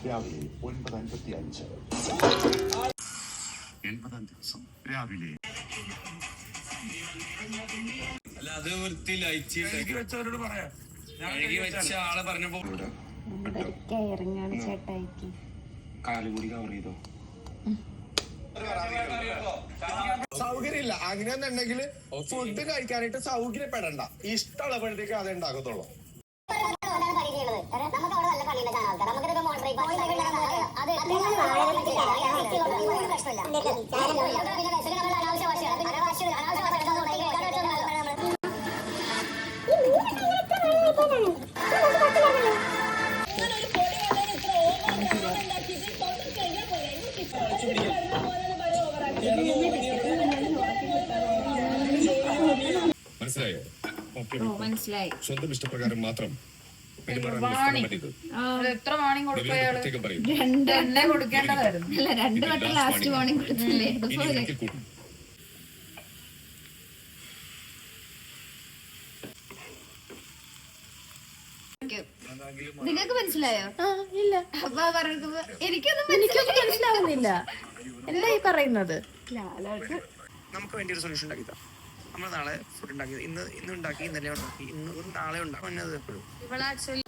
രാവിലെ 9:55. 80-ാം ദിവസം രാവിലെ. അല്ല അത് വൃത്തിയില്ല വെച്ചവരോട് പറയാം. വെച്ച ആളെ പറഞ്ഞപ്പോ കാലുകൂടി കവർ ചെയ്തോ. സൗകര്യമില്ല. അങ്ങനെയൊന്നുണ്ടെങ്കിൽ ഫുഡ് കഴിക്കാനായിട്ട് സൗകര്യപ്പെടണ്ട. ഇഷ്ടമുള്ളപ്പോഴത്തേക്ക് അത് ഉണ്ടാക്കത്തുള്ളൂ. മനസ്സിലായോ? മനസ്സിലായി. സ്വന്തം ഇഷ്ടപ്രകാരം മാത്രം എത്ര വാണിംഗ് കൊടുക്കുകയാണ്? രണ്ടെണ്ണ കൊടുക്കേണ്ടതായിരുന്നു. അല്ല, 2 വട്ടം ലാസ്റ്റ് വാണിംഗ് കൊടുത്തില്ലേ? അതുപോലെ നിങ്ങൾക്ക് മനസ്സിലായോ? ഇല്ല. അപ്പൊ പറയുമ്പോ എനിക്കൊന്നും മനസ്സിലാവുന്നില്ല. എന്താ ഈ പറയുന്നത്? നമുക്ക് വേണ്ടി ഒരു സൊല്യൂഷൻ ഉണ്ടാക്കി തരാം. നമ്മൾ നാളെ ഫുഡ് ഉണ്ടാക്കി, ഇന്ന് ഉണ്ടാക്കി, ഇന്നലെ ഉണ്ടാക്കി, ഇന്ന് നാളെ ഉണ്ടാക്കും. എപ്പോഴും ഇവിടെ ആക്ച്വലി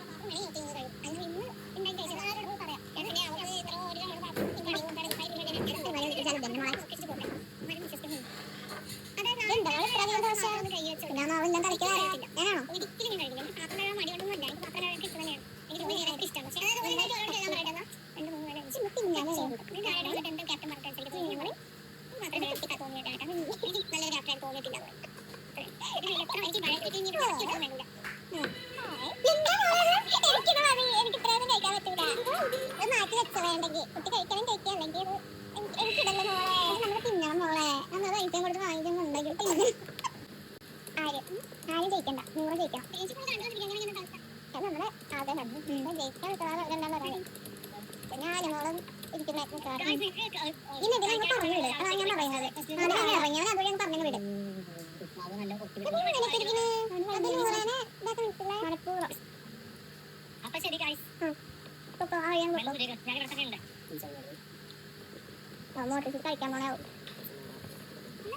കഴിക്കാൻ പോണേ